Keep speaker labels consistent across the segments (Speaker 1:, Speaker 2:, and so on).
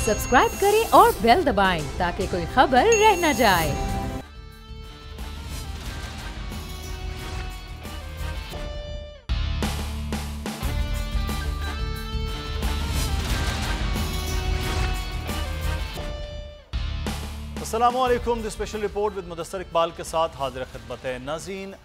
Speaker 1: Subscribe करें और bell दबाएं ताकि कोई खबर रह न जाए।
Speaker 2: अस्सलामुअलैकुम। The special report with Mudassar Iqbal के साथ हाजिर खिदमत है। नाज़रीन,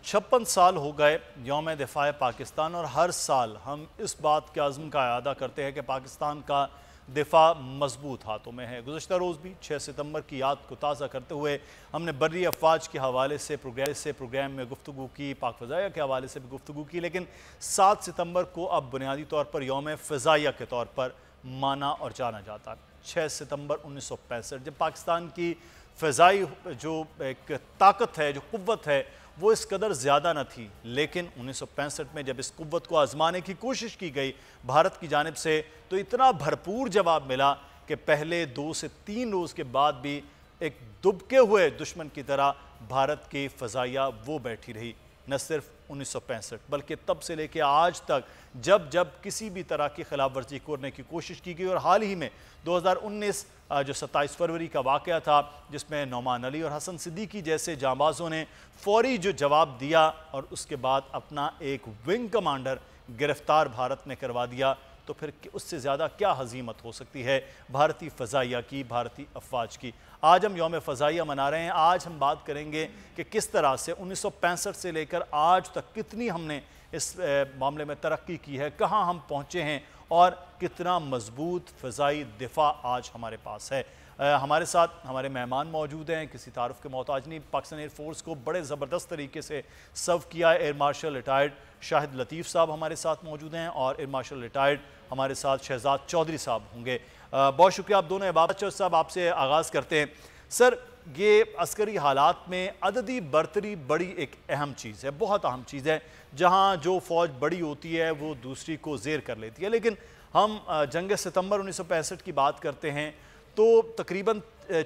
Speaker 2: 56 साल हो गए यौम दिफा पाकिस्तान और हर साल हम इस बात के आज़म का अदा करते हैं कि पाकिस्तान का दिफा मजबूत हाथों में है। गुज़श्ता रोज़ भी 6 सितंबर की याद को ताज़ा करते हुए हमने बर्री अफवाज के हवाले से प्रोग्राम में गुफ्तगू की, पाक फ़ज़ाइया के हवाले से भी गुफ्तगू की, लेकिन 7 सितंबर को अब बुनियादी तौर पर यौम फ़ज़ाइया के तौर पर माना और जाना जाता है। 6 सितंबर 1965 जब पाकिस्तान की फ़ज़ाई जो एक ताकत है, जो क़ुव्वत है, वो इस कदर ज़्यादा न थी, लेकिन 1965 में जब इस क़ुव्वत को आज़माने की कोशिश की गई भारत की जानिब से, तो इतना भरपूर जवाब मिला कि पहले 2 से 3 रोज़ के बाद भी एक दुबके हुए दुश्मन की तरह भारत की फ़ज़ाइया वो बैठी रही। न सिर्फ 1965 बल्कि तब से लेकर आज तक जब जब किसी भी तरह की खिलाफ वर्जी करने की कोशिश की गई, और हाल ही में 2019 जो 27 फरवरी का वाक़या था जिसमें नौमान अली और हसन सिद्दीकी जैसे जांबाजों ने फौरी जो जवाब दिया और उसके बाद अपना एक विंग कमांडर गिरफ्तार भारत ने करवा दिया, तो फिर उससे ज़्यादा क्या हज़ीमत हो सकती है भारतीय फ़ज़ाइया की, भारतीय अफवाज की। आज हम यौम फ़ज़ाइया मना रहे हैं। आज हम बात करेंगे कि किस तरह से 1965 से लेकर आज तक कितनी हमने इस मामले में तरक्की की है, कहाँ हम पहुँचे हैं और कितना मजबूत फ़ज़ाई दिफा आज हमारे पास है। हमारे साथ हमारे मेहमान मौजूद हैं, किसी तारुफ के मोहताज नहीं। पाकिस्तान एयरफोर्स को बड़े ज़बरदस्त तरीके से सर्व किया एयर मार्शल रिटायर्ड शाहिद लतीफ़ साहब हमारे साथ मौजूद हैं, और एयर मार्शल रिटायर्ड हमारे साथ शहजाद चौधरी साहब होंगे। बहुत शुक्रिया आप दोनों। बाबा साहब, आपसे आगाज़ करते हैं। सर, ये अस्करी हालात में अददी बरतरी बड़ी एक अहम चीज़ है, बहुत अहम चीज़ है। जहाँ जो फ़ौज बड़ी होती है वो दूसरी को ज़ेर कर लेती है, लेकिन हम जंग सितंबर 1965 की बात करते हैं तो तकरीबन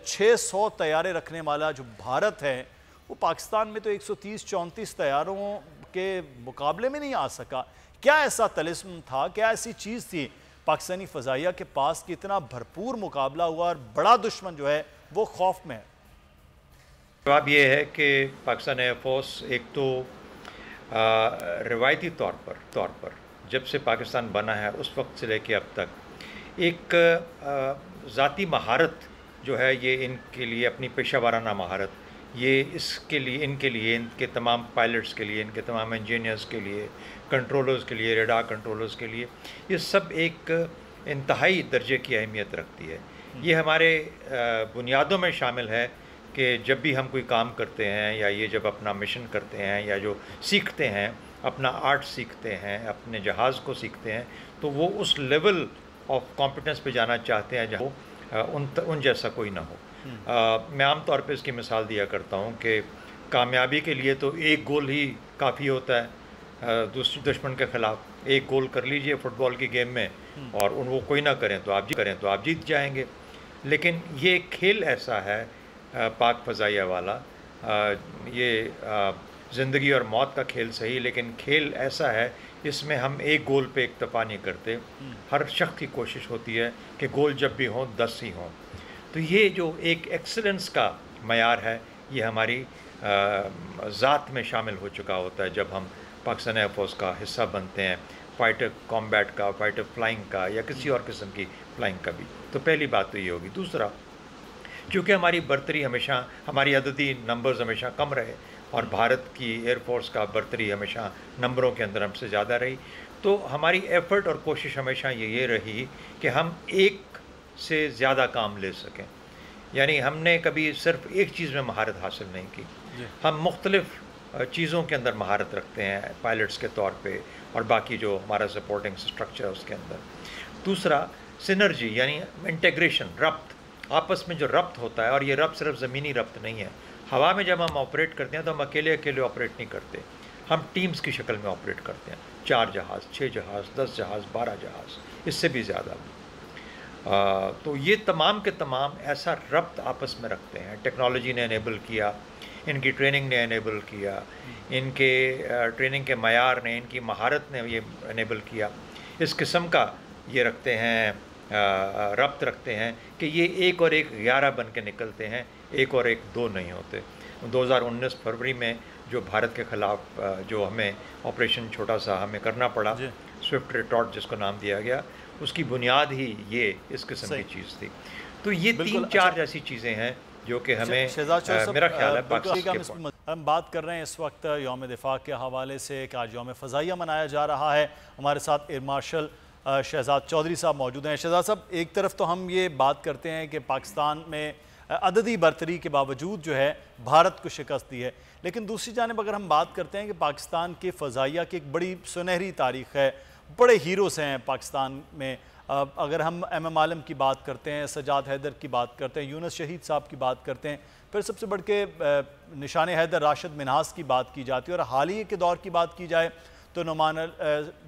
Speaker 2: 600 तैयारे रखने वाला जो भारत है वो पाकिस्तान में तो 130-134 तैयारों के मुकाबले में नहीं आ सका। क्या ऐसा तलिस्म था, क्या ऐसी चीज़ थी पाकिस्तानी फ़ज़ाइया के पास कि इतना भरपूर मुकाबला हुआ और बड़ा दुश्मन जो है वो खौफ में है?
Speaker 3: जवाब ये है कि पाकिस्तान एयरफोर्स एक तो रिवायती तौर पर जब से पाकिस्तान बना है उस वक्त से लेके अब तक एक ज़ाती महारत जो है, ये इनके लिए अपनी पेशा वाराना महारत, ये इनके लिए इनके तमाम पायलट्स के लिए, इनके तमाम इंजीनियर्स के लिए, कंट्रोलर्स के लिए, रेडार कंट्रोलर्स के लिए, ये सब एक इंतहाई दर्जे की अहमियत रखती है। ये हमारे बुनियादों में शामिल है कि जब भी हम कोई काम करते हैं या ये जब अपना मिशन करते हैं या जो सीखते हैं, अपना आर्ट सीखते हैं, अपने जहाज़ को सीखते हैं, तो वो उस लेवल ऑफ कॉम्पिटेंस पे जाना चाहते हैं जहाँ उन जैसा कोई ना हो। मैं आम तौर पे इसकी मिसाल दिया करता हूँ कि कामयाबी के लिए तो एक गोल ही काफ़ी होता है दूसरी दुश्मन के ख़िलाफ़। एक गोल कर लीजिए फुटबॉल की गेम में और वो कोई ना करें तो आप जीत जाएंगे। लेकिन ये खेल ऐसा है पाक फ़ज़ाइया वाला, ये ज़िंदगी और मौत का खेल सही, लेकिन खेल ऐसा है इसमें हम एक गोल पे इक्तफ़ा नहीं करते। हर शख्स की कोशिश होती है कि गोल जब भी हों 10 ही हों। तो ये जो एक एक्सीलेंस का मयार है, ये हमारी ज़ात में शामिल हो चुका होता है जब हम पाकिस्तान एयरफोर्स का हिस्सा बनते हैं, फ़ाइटर कॉम्बैट का, फ़ाइटर फ्लाइंग का या किसी और किस्म की फ्लाइंग का भी। तो पहली बात तो ये होगी। दूसरा, चूँकि हमारी बर्तरी हमेशा, हमारी अददी नंबर्स हमेशा कम रहे और भारत की एयरफोर्स का बर्तरी हमेशा नंबरों के अंदर हमसे ज़्यादा रही, तो हमारी एफ़र्ट और कोशिश हमेशा ये रही कि हम एक से ज़्यादा काम ले सकें। यानी हमने कभी सिर्फ एक चीज़ में महारत हासिल नहीं की, हम मुख्तलिफ़ चीज़ों के अंदर महारत रखते हैं पायलट्स के तौर पे और बाकी जो हमारा सपोर्टिंग स्ट्रक्चर है उसके अंदर। दूसरा, सिनर्जी यानी इंटीग्रेशन, रब्त, आपस में जो रब्त होता है, और ये रब्त सिर्फ ज़मीनी रब्त नहीं है। हवा में जब हम ऑपरेट करते हैं तो हम अकेले ऑपरेट नहीं करते, हम टीम्स की शक्ल में ऑपरेट करते हैं। 4 जहाज़, 6 जहाज़, 10 जहाज़, 12 जहाज़, इससे भी ज़्यादा। तो ये तमाम के तमाम ऐसा रब्त आपस में रखते हैं। टेक्नोलॉजी ने इनेबल किया, इनकी ट्रेनिंग ने इनेबल किया, इनके ट्रेनिंग के मयार ने, इनकी महारत ने ये इनेबल किया। इस किस्म का ये रखते हैं रब्त रखते हैं कि ये 1 और 1 11 बन के निकलते हैं, 1 और 1 2 नहीं होते। 2019 फरवरी में जो भारत के ख़िलाफ़ जो हमें ऑपरेशन छोटा सा हमें करना पड़ा, स्विफ्ट रिटॉर्ट जिसको नाम दिया गया, उसकी बुनियाद ही ये इस किस्म की चीज़ थी। तो ये 3-4 ऐसी चीज़ें हैं जो कि हमें मेरा ख्याल है पाकिस्तान।
Speaker 2: हम बात कर रहे हैं इस वक्त यौम दिफा के हवाले से कि आज यौम फ़ज़ाइया मनाया जा रहा है। हमारे साथ एयर मार्शल शहजाद चौधरी साहब मौजूद हैं। शहजाद साहब, एक तरफ तो हम ये बात करते हैं कि पाकिस्तान में अददी बरतरी के बावजूद जो है भारत को शिकस्त दी है, लेकिन दूसरी जानिब अगर हम बात करते हैं कि पाकिस्तान के फ़ज़ाइया की एक बड़ी सुनहरी तारीख़ है, बड़े हीरोज़ हैं पाकिस्तान में। अगर हम MM आलम की बात करते हैं, सजाद हैदर की बात करते हैं, यूनुस शहीद साहब की बात करते हैं, फिर सबसे बढ़ के निशान हैदर राशिद मिन्हास की बात की जाती है, और हाल ही के दौर की बात की जाए तो नुमान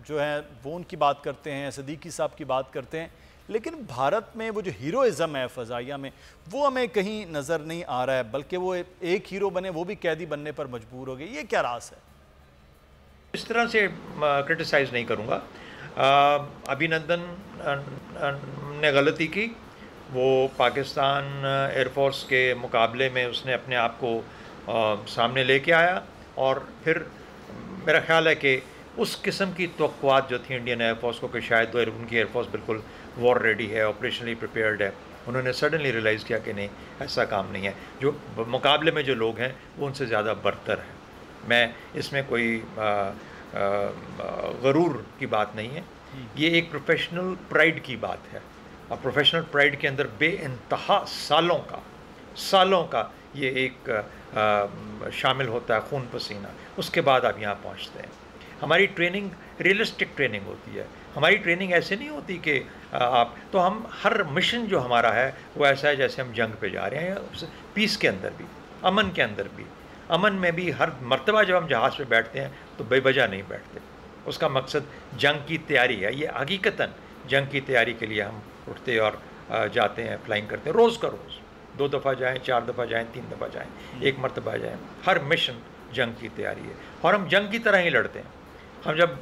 Speaker 2: जो हैं वो उनकी बात करते हैं, सदीकी साहब की बात करते हैं। लेकिन भारत में वो जो हीरोइज़म है फ़ज़ाइया में, वो हमें कहीं नज़र नहीं आ रहा है, बल्कि वो एक हीरो बने वो भी कैदी बनने पर मजबूर हो गए। ये क्या राज है?
Speaker 3: इस तरह से क्रिटिसाइज़ नहीं करूँगा। अभिनंदन ने गलती की, वो पाकिस्तान एयरफोर्स के मुकाबले में उसने अपने आप को सामने लेके आया, और फिर मेरा ख्याल है कि उस किस्म की तवक्कुआत जो थी इंडियन एयरफोर्स को कि शायद उनकी एयरफोर्स बिल्कुल वॉर रेडी है, ऑपरेशनली प्रिपेयर्ड है, उन्होंने सडनली रियलाइज़ किया कि नहीं, ऐसा काम नहीं है। जो मुकाबले में जो लोग हैं वो उनसे ज़्यादा बरतर हैं। मैं इसमें कोई गरूर की बात नहीं है, ये एक प्रोफेशनल प्राइड की बात है, और प्रोफेशनल प्राइड के अंदर बेइंतहा सालों का ये एक शामिल होता है खून पसीना, उसके बाद आप यहाँ पहुँचते हैं। हमारी ट्रेनिंग रियलिस्टिक ट्रेनिंग होती है, हमारी ट्रेनिंग ऐसे नहीं होती कि आप तो हम हर मिशन जो हमारा है वो ऐसा है जैसे हम जंग पे जा रहे हैं, पीस के अंदर भी, अमन के अंदर भी। अमन में भी हर मर्तबा जब हम जहाज़ पे बैठते हैं तो बेवजह नहीं बैठते, उसका मकसद जंग की तैयारी है। ये हकीकतन जंग की तैयारी के लिए हम उठते और जाते हैं, फ्लाइंग करते हैं, रोज़ का रोज़, 2 दफ़ा जाएँ, 4 दफ़ा जाएँ, 3 दफ़ा जाएँ, 1 मरतबा जाएँ। हर मिशन जंग की तैयारी है, और हम जंग की तरह ही लड़ते हैं। हम जब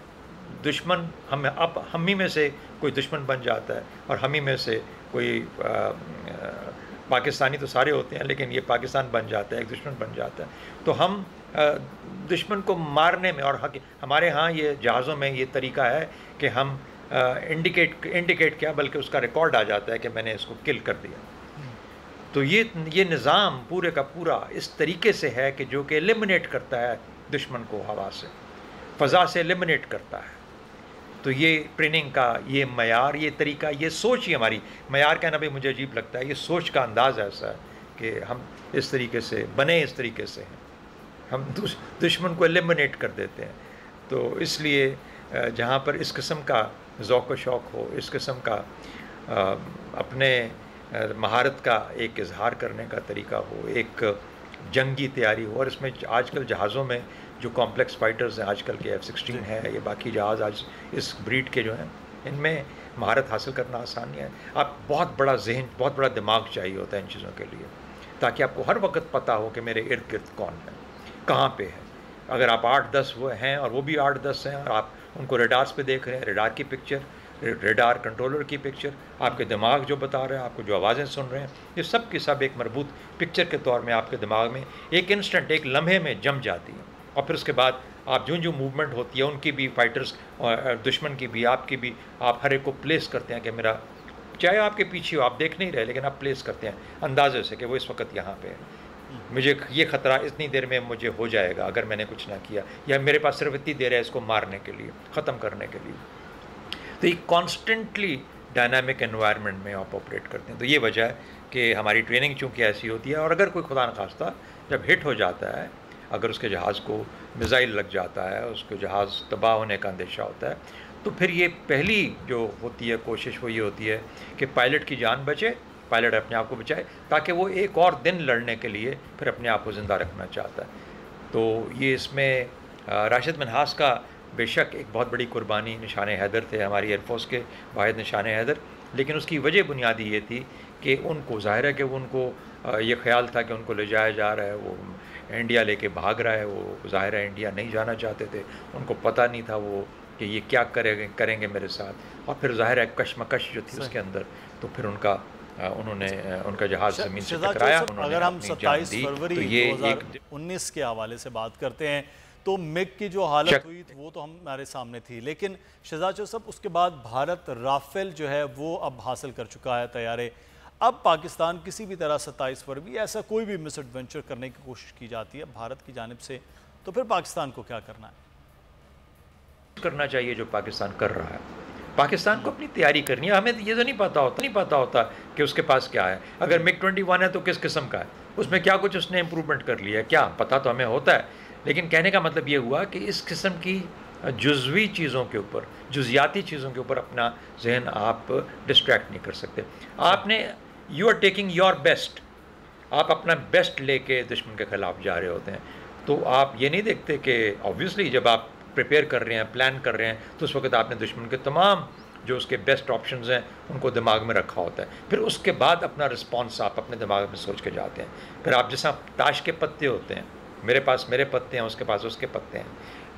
Speaker 3: दुश्मन हम ही में से कोई दुश्मन बन जाता है, और हम ही में से कोई पाकिस्तानी तो सारे होते हैं, लेकिन ये पाकिस्तान बन जाता है, एक दुश्मन बन जाता है, तो हम दुश्मन को मारने में, और हमारे यहाँ ये जहाज़ों में ये तरीका है कि हम इंडिकेट क्या बल्कि उसका रिकॉर्ड आ जाता है कि मैंने इसको किल कर दिया। तो ये निज़ाम पूरे का पूरा इस तरीके से है कि जो कि एलिमिनेट करता है दुश्मन को, हवा से, फ़ज़ा से एलिमिनेट करता है। तो ये ट्रेनिंग का ये मयार, ये तरीका, ये सोच ही हमारी, मयार कहना भी मुझे अजीब लगता है, ये सोच का अंदाज़ ऐसा है कि हम इस तरीके से बने, इस तरीके से हैं, हम दुश्मन को एलिमिनेट कर देते हैं। तो इसलिए जहाँ पर इस किस्म का ज़ौक़ व शौक़ हो, इस किस्म का अपने महारत का एक इजहार करने का तरीका हो, एक जंगी तैयारी हो, और इसमें आजकल जहाज़ों में जो कॉम्प्लेक्स फाइटर्स हैं, आजकल के F-16 है, ये बाकी जहाज़ आज इस ब्रीड के जो हैं, इनमें महारत हासिल करना आसान नहीं है। आप बहुत बड़ा जहन, बहुत बड़ा दिमाग चाहिए होता है इन चीज़ों के लिए, ताकि आपको हर वक्त पता हो कि मेरे इर्द गिर्द कौन है, कहाँ पे है। अगर आप 8-10 वो हैं और वो भी 8-10 हैं, और आप उनको रेडार्स पे देख रहे हैं, रेडार की पिक्चर, रेडार कंट्रोलर की पिक्चर, आपके दिमाग जो बता रहे हैं, आपको जो आवाज़ें सुन रहे हैं, ये सब की सब एक मरबूत पिक्चर के तौर में आपके दिमाग में एक इंस्टेंट, एक लम्हे में जम जाती है। और फिर उसके बाद आप जो मूवमेंट होती है उनकी भी, फाइटर्स और दुश्मन की भी, आपकी भी, आप हर एक को प्लेस करते हैं कि मेरा, चाहे आपके पीछे हो, आप देख नहीं रहे, लेकिन आप प्लेस करते हैं अंदाजे से कि वो इस वक्त यहाँ पे है, मुझे ये ख़तरा इतनी देर में मुझे हो जाएगा अगर मैंने कुछ ना किया, या मेरे पास सिर्फ इतनी देर है इसको मारने के लिए, ख़त्म करने के लिए। तो ये कॉन्स्टेंटली डायनामिक एनवायरनमेंट में आप ऑपरेट करते हैं। तो ये वजह है कि हमारी ट्रेनिंग चूँकि ऐसी होती है, और अगर कोई खुदा न खास्ता जब हिट हो जाता है, अगर उसके जहाज़ को मिसाइल लग जाता है, उसको जहाज़ तबाह होने का अंदेशा होता है, तो फिर ये पहली जो होती है कोशिश वो ये होती है कि पायलट की जान बचे, पायलट अपने आप को बचाए, ताकि वो एक और दिन लड़ने के लिए फिर अपने आप को ज़िंदा रखना चाहता है। तो ये इसमें राशिद मिन्हास का बेशक एक बहुत बड़ी कुर्बानी, निशान हैदर थे हमारी एयरफोर्स के वाहिद निशान हैदर, लेकिन उसकी वजह बुनियादी ये थी कि उनको ज़ाहिर है कि उनको ये ख्याल था कि उनको ले जाया जा रहा है, वो इंडिया लेके भाग रहा है, वो ज़ाहिर है इंडिया नहीं जाना चाहते थे, उनको पता नहीं था वो कि ये क्या करेंगे मेरे साथ। और फिर जाहिर है कशमकश जो थी उसके अंदर, तो फिर उनका जहाज़ ज़मीन से टकराया।
Speaker 2: अगर हम 27 फरवरी 2019 के हवाले से बात करते हैं तो मिग की जो हालत हुई वो तो हमारे सामने थी, लेकिन शहजाद साहब उसके बाद भारत राफेल जो है वो अब हासिल कर चुका है तैयारे। अब पाकिस्तान किसी भी तरह 27 फरवरी ऐसा कोई भी मिस एडवेंचर करने की कोशिश की जाती है भारत की जानिब से, तो फिर पाकिस्तान को क्या करना
Speaker 3: करना चाहिए जो पाकिस्तान कर रहा है। पाकिस्तान को अपनी तैयारी करनी है। हमें ये तो नहीं पता होता कि उसके पास क्या है। अगर मिग 21 है तो किस किस्म का है, उसमें क्या कुछ उसने इम्प्रूवमेंट कर लिया है, क्या पता तो हमें होता है। लेकिन कहने का मतलब ये हुआ कि इस किस्म की जुज़वी चीज़ों के ऊपर, जुज़ियाती चीज़ों के ऊपर अपना जहन आप डिस्ट्रैक्ट नहीं कर सकते। आपने you are taking your best, आप अपना बेस्ट लेके दुश्मन के ख़िलाफ़ जा रहे होते हैं। तो आप ये नहीं देखते कि ऑब्वियसली जब आप प्रिपेयर कर रहे हैं, प्लान कर रहे हैं, तो उस वक्त आपने दुश्मन के तमाम जो उसके बेस्ट ऑप्शंस हैं उनको दिमाग में रखा होता है। फिर उसके बाद अपना रिस्पॉन्स आप अपने दिमाग में सोच के जाते हैं। फिर आप जैसा ताश के पत्ते होते हैं, मेरे पास मेरे पत्ते हैं, उसके पास उसके पत्ते हैं,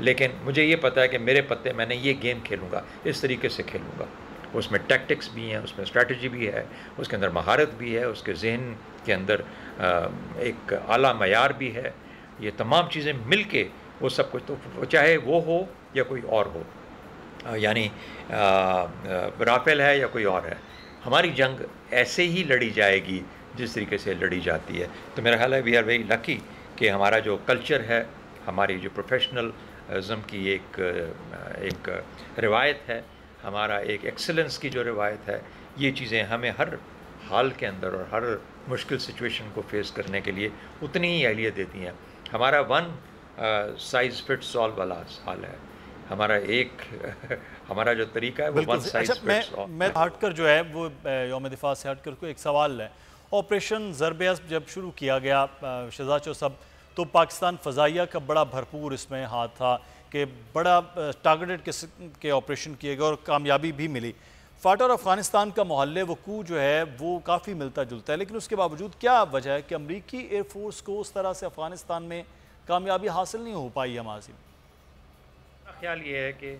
Speaker 3: लेकिन मुझे ये पता है कि मेरे पत्ते, मैंने ये गेम खेलूँगा, इस तरीके से खेलूँगा। उसमें टैक्टिक्स भी हैं, उसमें स्ट्रैटेजी भी है, उसके अंदर महारत भी है, उसके जहन के अंदर एक आला मयार भी है। ये तमाम चीज़ें मिल के वो सब कुछ, तो चाहे वो हो या कोई और हो, यानी राफेल है या कोई और है, हमारी जंग ऐसे ही लड़ी जाएगी जिस तरीके से लड़ी जाती है। तो मेरा ख्याल है वी आर वेरी लकी कि हमारा जो कल्चर है, हमारी जो प्रोफेशनलिज्म की एक रिवायत है, हमारा एक एक्सेलेंस की जो रिवायत है, ये चीज़ें हमें हर हाल के अंदर और हर मुश्किल सिचुएशन को फेस करने के लिए उतनी ही अहलियत देती हैं। हमारा वन साइज़ फिट्स ऑल वाला हाल है, हमारा हमारा जो तरीका है वो वन साइज़ फिट्स ऑल।
Speaker 2: मैं हटकर जो है वो यौम दिफा से हटकर को एक सवाल है, ऑपरेशन ज़रब-ए-असब जब शुरू किया गया शहजाद साहब, तो पाकिस्तान फ़ज़ाइया का बड़ा भरपूर इसमें हाथ था कि बड़ा टारगेटेड किस्म के ऑपरेशन किए गए और कामयाबी भी मिली। फाटा और अफ़गानिस्तान का मोहल्ले वकू जो है वो काफ़ी मिलता जुलता है, लेकिन उसके बावजूद क्या वजह है कि अमरीकी एयरफोर्स को उस तरह से अफ़गानिस्तान में कामयाबी हासिल नहीं हो पाई है? माजी
Speaker 3: मेरा ख्याल ये है कि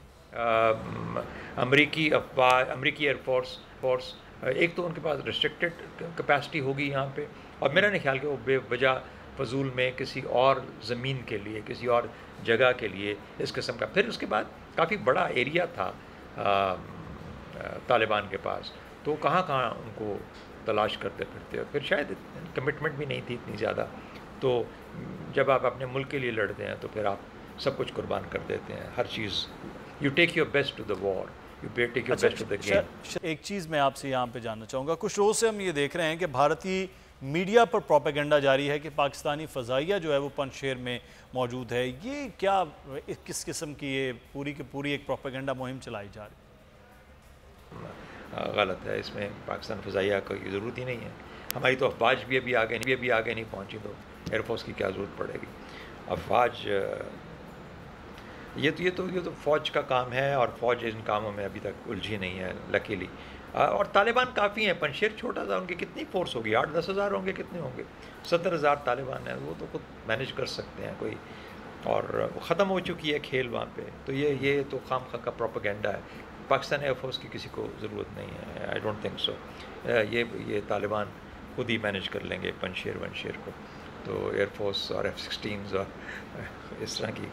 Speaker 3: अमरीकी एयरफोर्स एक तो उनके पास रिस्ट्रिक्टेड कैपेसिटी होगी यहाँ पे, और मेरा नहीं ख्याल कि वो बेवजह फजूल में किसी और ज़मीन के लिए, किसी और जगह के लिए इस किस्म का। फिर उसके बाद काफ़ी बड़ा एरिया था तालिबान के पास, तो कहाँ उनको तलाश करते फिरते, और फिर शायद कमिटमेंट भी नहीं थी इतनी ज़्यादा। तो जब आप अपने मुल्क के लिए लड़ते हैं तो फिर आप सब कुछ कुर्बान कर देते हैं, हर चीज़। You take your best to the war, you take your best to the game.
Speaker 2: एक चीज़ मैं आपसे यहाँ पे जानना चाहूँगा, कुछ रोज़ से हम ये देख रहे हैं कि भारतीय मीडिया पर प्रोपेगेंडा जारी है कि पाकिस्तानी फ़ज़ाइया जो है वो पंजशेर में मौजूद है। ये क्या किस किस्म की ये पूरी की पूरी एक प्रोपेगेंडा मुहिम चलाई जा रही
Speaker 3: है? गलत है, इसमें पाकिस्तान फ़ज़ाइया की ज़रूरत ही नहीं है। हमारी तो अफवाज भी अभी आगे नहीं पहुँची, तो एयरफोर्स की क्या ज़रूरत पड़ेगी। अफवाज ये तो फ़ौज का काम है, और फ़ौज इन कामों में अभी तक उलझी नहीं है लकीली। और तालिबान काफ़ी हैं, पंजशेर छोटा सा, उनकी कितनी फ़ोर्स होगी, 8-10 हज़ार होंगे, कितने होंगे, 70,000 तालिबान है, वो तो खुद मैनेज कर सकते हैं कोई, और ख़त्म हो चुकी है खेल वहाँ पे। तो ये तो खामखा का प्रोपेगेंडा है। पाकिस्तान एयरफोर्स की किसी को ज़रूरत नहीं है, आई डोंट थिंक सो। ये तालिबान खुद ही मैनेज कर लेंगे पंजशेर को। तो एयरफोर्स और F-16s और इस तरह की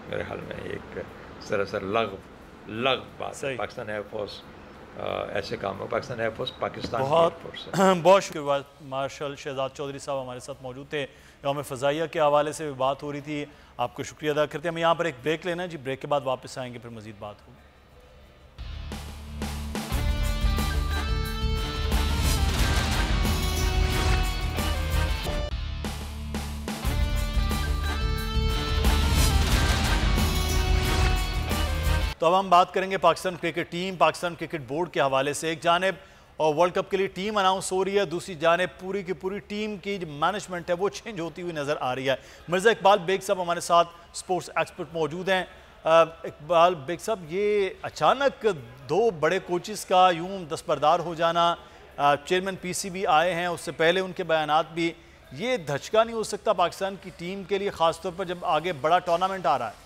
Speaker 3: मेरे ख्याल में एक सरासर लग बात है। पाकिस्तान एयरफोर्स ऐसे काम हो, पाकिस्तान एयरफोर्स पाकिस्तान एयरफोर्स है।
Speaker 2: बहुत शुक्रिया मार्शल शहजाद चौधरी साहब हमारे साथ मौजूद थे। यौम फ़ज़ाइया के हवाले से बात हो रही थी, आपको शुक्रिया अदा करते हैं। हम यहाँ पर एक ब्रेक लेना है जी, ब्रेक के बाद वापस आएंगे, फिर मज़ीद बात होगी। तो अब हम बात करेंगे Pakistan cricket team, Pakistan cricket board के हवाले से। एक जानिब और वर्ल्ड कप के लिए टीम अनाउंस हो रही है, दूसरी जानिब पूरी की पूरी टीम की जो मैनेजमेंट है वो चेंज होती हुई नज़र आ रही है। मिर्ज़ा इकबाल बेग साहब हमारे साथ स्पोर्ट्स एक्सपर्ट मौजूद हैं। इकबाल बेग साहब, ये अचानक दो बड़े कोचेस का यूं दस्तबरदार हो जाना, चेयरमैन PCB आए हैं, उससे पहले उनके बयानात भी, ये धचका नहीं हो सकता पाकिस्तान की टीम के लिए, ख़ासतौर पर जब आगे बड़ा टूर्नामेंट आ रहा है?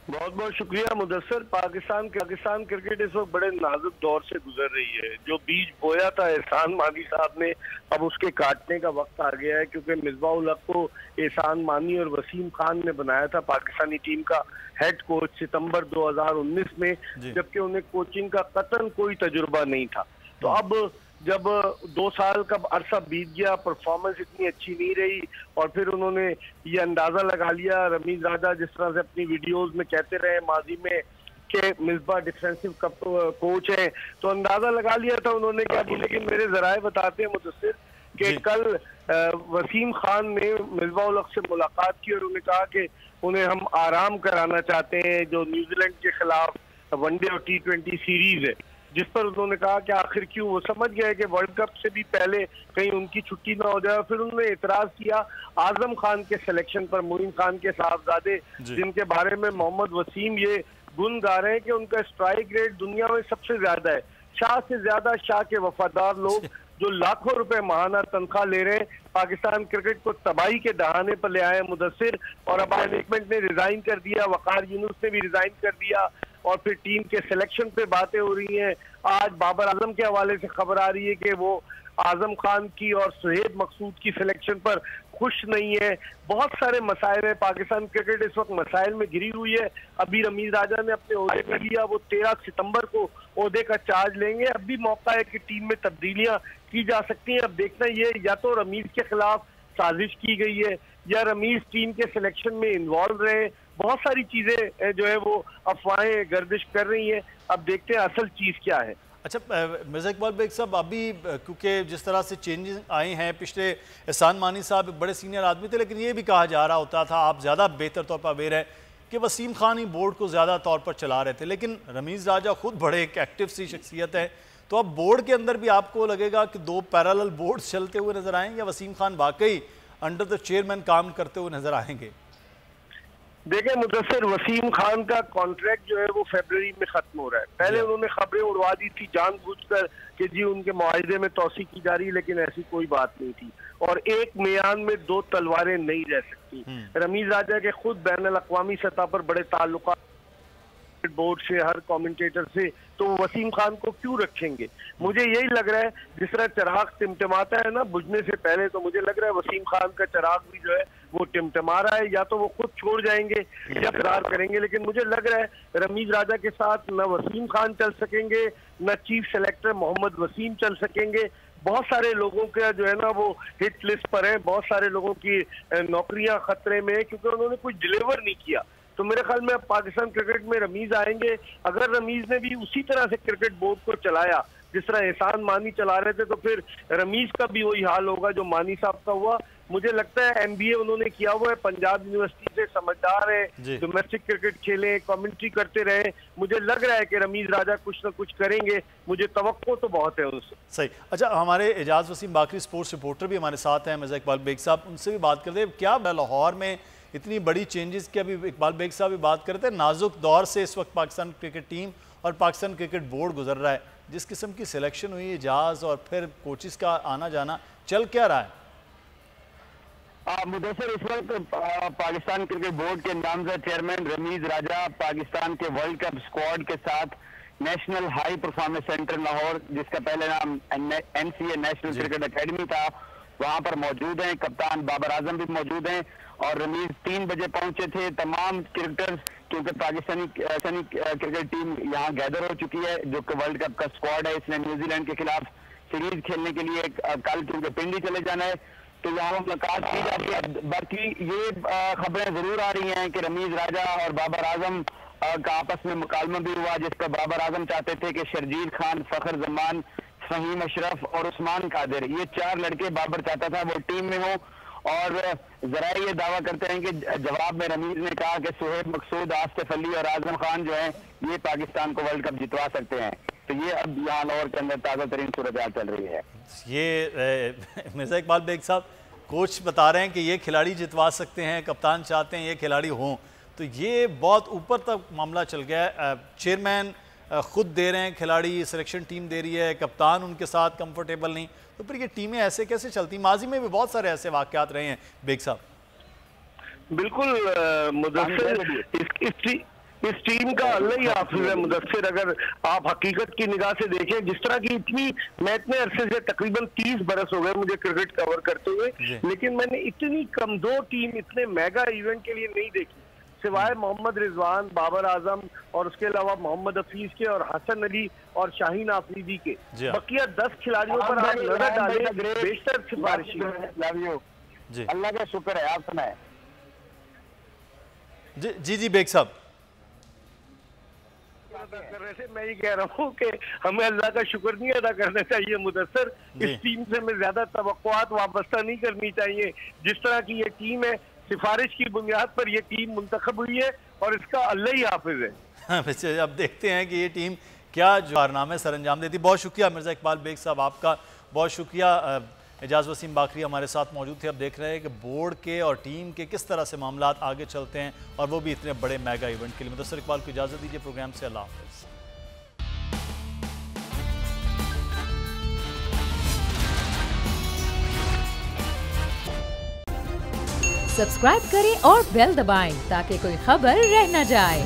Speaker 4: बहुत बहुत शुक्रिया मुदस्सर। पाकिस्तान क्रिकेट इस वक्त बड़े नाजुक दौर से गुजर रही है। जो बीज बोया था एहसान मानी साहब ने, अब उसके काटने का वक्त आ गया है, क्योंकि मिसबाह उल हक को एहसान मानी और वसीम खान ने बनाया था पाकिस्तानी टीम का हेड कोच सितंबर 2019 में, जबकि उन्हें कोचिंग का कतई कोई तजुर्बा नहीं था। तो अब जब 2 साल का अरसा बीत गया, परफॉर्मेंस इतनी अच्छी नहीं रही, और फिर उन्होंने ये अंदाजा लगा लिया, रमीज राजा जिस तरह से अपनी वीडियोस में कहते रहे माजी में कि मिसबाह डिफेंसिव कोच है, तो अंदाजा लगा लिया था उन्होंने क्या। लेकिन मेरे जराए बताते हैं मुदस्सिर कि कल वसीम खान ने मिसबाह उल हक से मुलाकात की और उन्हें कहा कि उन्हें हम आराम कराना चाहते हैं, जो न्यूजीलैंड के खिलाफ वनडे और T20 सीरीज है, जिस पर उन्होंने कहा कि आखिर क्यों, वो समझ गए कि वर्ल्ड कप से भी पहले कहीं उनकी छुट्टी ना हो जाए। फिर उन्होंने एतराज किया आजम खान के सिलेक्शन पर, मोइन खान के साहबजादे, जिनके बारे में मोहम्मद वसीम ये गुण गा रहे हैं कि उनका स्ट्राइक रेट दुनिया में सबसे ज्यादा है। शाह से ज्यादा शाह के वफादार लोग जो लाखों रुपए माहाना तनख्वाह ले रहे हैं, पाकिस्तान क्रिकेट को तबाही के दहाने पर ले आए मुदस्सिर। और अब मैनेजमेंट ने रिजाइन कर दिया, वकार यूनुस ने भी रिजाइन कर दिया, और फिर टीम के सिलेक्शन पे बातें हो रही हैं। आज बाबर आजम के हवाले से खबर आ रही है कि वो आजम खान की और सुहेब मकसूद की सिलेक्शन पर खुश नहीं है। बहुत सारे मसाइल है, पाकिस्तान क्रिकेट इस वक्त मसाइल में घिरी हुई है। अभी रमीज राजा ने अपने ओहदे में लिया, वो 13 सितंबर को ओहदे का चार्ज लेंगे। अब भी मौका है कि टीम में तब्दीलियां की जा सकती हैं। अब देखना ये, या तो रमीज के खिलाफ साजिश की गई है या रमीज टीम के सिलेक्शन में इन्वॉल्व रहे। बहुत सारी चीजें जो है वो अफवाहें गर्दिश कर रही हैं। अब देखते हैं असल चीज क्या है।
Speaker 2: अच्छा मिर्ज़ा इकबाल बेग साहब, अभी क्योंकि जिस तरह से चेंजेस आए हैं, पिछले एहसान मानी साहब एक बड़े सीनियर आदमी थे, लेकिन ये भी कहा जा रहा होता था, आप ज़्यादा बेहतर तौर पर अवेयर है, कि वसीम खान ही बोर्ड को ज़्यादा तौर पर चला रहे थे, लेकिन रमीज़ राजा खुद बड़े एक एक्टिव सी शख्सियत है। तो अब बोर्ड के अंदर भी आपको लगेगा कि 2 पैरेलल बोर्ड चलते हुए नजर आएंगे, या वसीम खान वाकई अंडर द चेयरमैन काम करते हुए नजर आएंगे?
Speaker 4: देखें मुदस्सिर, वसीम खान का कॉन्ट्रैक्ट जो है वो फरवरी में खत्म हो रहा है। पहले उन्होंने खबरें उड़वा दी थी जानबूझकर कि जी उनके मुआहदे में तौसी की जा रही है, लेकिन ऐसी कोई बात नहीं थी। और एक मियान में 2 तलवारें नहीं रह सकती। रमीज राजा के खुद बैनुल अक़वामी सतह पर बड़े ताल्लुकात बोर्ड से, हर कमेंटेटर से, तो वसीम खान को क्यों रखेंगे? मुझे यही लग रहा है, जिस तरह चिराग टिमटिमाता है ना बुझने से पहले, तो मुझे लग रहा है वसीम खान का चिराग भी जो है वो टिमटिमा रहा है। या तो वो खुद छोड़ जाएंगे या फिरार करेंगे। लेकिन मुझे लग रहा है रमीज राजा के साथ न वसीम खान चल सकेंगे, न चीफ सेलेक्टर मोहम्मद वसीम चल सकेंगे। बहुत सारे लोगों का जो है ना वो हिट लिस्ट पर है, बहुत सारे लोगों की नौकरियां खतरे में है, क्योंकि उन्होंने कुछ डिलीवर नहीं किया। तो मेरे ख्याल में अब पाकिस्तान क्रिकेट में रमीज आएंगे। अगर रमीज ने भी उसी तरह से क्रिकेट बोर्ड को चलाया जिस तरह एहसान मानी चला रहे थे, तो फिर रमीज का भी वही हाल होगा जो मानी साहब का हुआ। मुझे लगता है MBA उन्होंने किया हुआ है, पंजाब यूनिवर्सिटी से, समझदार है, डोमेस्टिक क्रिकेट खेले, कमेंट्री करते रहे। मुझे लग रहा है कि रमीज राजा कुछ ना कुछ करेंगे, मुझे तवक्को तो बहुत है उनसे।
Speaker 2: सही। अच्छा, हमारे एजाज वसीम बाकरी स्पोर्ट्स रिपोर्टर भी हमारे साथ हैं, मिर्ज़ा इकबाल बेग साहब, उनसे भी बात करते हैं। क्या लाहौर में इतनी बड़ी चेंजेस की अभी इकबाल बेग साहब भी बात करते हैं, नाजुक दौर से इस वक्त पाकिस्तान क्रिकेट टीम और पाकिस्तान क्रिकेट बोर्ड गुजर रहा है, जिस किस्म की सिलेक्शन हुई, एजाज और फिर कोचेस का आना जाना, चल क्या रहा है?
Speaker 5: मुदस्सिर, इस वक्त पाकिस्तान क्रिकेट बोर्ड के नामजद चेयरमैन रमीज राजा पाकिस्तान के वर्ल्ड कप स्क्वाड के साथ national high performance centre Lahore, जिसका पहले नाम NCA नेशनल क्रिकेट एकेडमी था, वहां पर मौजूद हैं। कप्तान बाबर आजम भी मौजूद हैं और रमीज 3 बजे पहुंचे थे। तमाम क्रिकेटर्स, क्योंकि पाकिस्तानी क्रिकेट टीम यहाँ गैदर हो चुकी है, जो कि वर्ल्ड कप का स्क्वाड है, इसने न्यूजीलैंड के खिलाफ सीरीज खेलने के लिए कल क्योंकि पिंडी चले जाना है, तो यहाँ मुलाकात की जाती है। बाकी ये खबरें जरूर आ रही हैं कि रमीज राजा और बाबर आजम का आपस में मुकालमा भी हुआ, जिस पर बाबर आजम चाहते थे कि शर्जील खान, फखर जमान, फहीम अशरफ और उस्मान कादिर, ये 4 लड़के बाबर चाहता था वो टीम में हो। और जरा ये दावा करते हैं कि जवाब में रमीज ने कहा कि सुहेब मकसूद, आसिफ अली और आजम खान जो है ये पाकिस्तान को वर्ल्ड कप जितवा सकते हैं। तो ये अब यहाँ लाहौर के अंदर ताज़ा तरीन सूरत चल रही है।
Speaker 2: ये मिर्ज़ा इकबाल बेग साहब, कोच बता रहे हैं कि ये खिलाड़ी जितवा सकते हैं, कप्तान चाहते हैं ये खिलाड़ी हों, तो ये बहुत ऊपर तक मामला चल गया है। चेयरमैन खुद दे रहे हैं खिलाड़ी, सिलेक्शन टीम दे रही है, कप्तान उनके साथ कंफर्टेबल नहीं, तो फिर ये टीमें ऐसे कैसे चलती? माजी में भी बहुत सारे ऐसे वाक़यात रहे हैं बेग साहब।
Speaker 4: बिल्कुल मुदस्सिर, इस टीम का अल्लाह ही हाफिज है मुदस्सिर। अगर आप हकीकत की निगाह से देखें, जिस तरह की मैं इतने अरसे से तकरीबन 30 बरस हो गए मुझे क्रिकेट कवर करते हुए, लेकिन मैंने इतनी कमजोर टीम इतने मेगा इवेंट के लिए नहीं देखी, सिवाय मोहम्मद रिजवान, बाबर आजम और उसके अलावा मोहम्मद हफीज के और हसन अली और शाहीन आफरीदी के। बकिया 10 खिलाड़ियों पर आप नजर डालें, बेशतर सिफारिशी।
Speaker 5: अल्लाह का शुक्र है। आप सुनाए।
Speaker 2: जी बेग साहब
Speaker 4: कर रहे थे, मैं ये कह रहा हूँ कि हमें अल्लाह का शुक्र नहीं अदा करना चाहिए मुदस्सिर। इस टीम से हमें ज्यादा तवक्कुआत वाबस्ता नहीं करनी चाहिए। जिस तरह की ये टीम है, सिफारिश की बुनियाद पर ये टीम मुंतखब हुई है और इसका अल्लाह ही हाफिज है।
Speaker 2: अब देखते हैं कि ये टीम क्या जो कारनामे सर अंजाम देती। बहुत शुक्रिया मिर्ज़ा इकबाल बेग साहब, आपका बहुत शुक्रिया। एजाज वसीम बाकरी हमारे साथ मौजूद थे। अब देख रहे हैं कि बोर्ड के और टीम के किस तरह से मामला आगे चलते हैं, और वो भी इतने बड़े मेगा इवेंट के लिए। मुदस्सिर इकबाल को इजाज़त दीजिए प्रोग्राम से। अल्लाह हाफ़िज़।
Speaker 1: सब्सक्राइब करें और बेल दबाएं ताकि कोई खबर रह न जाए।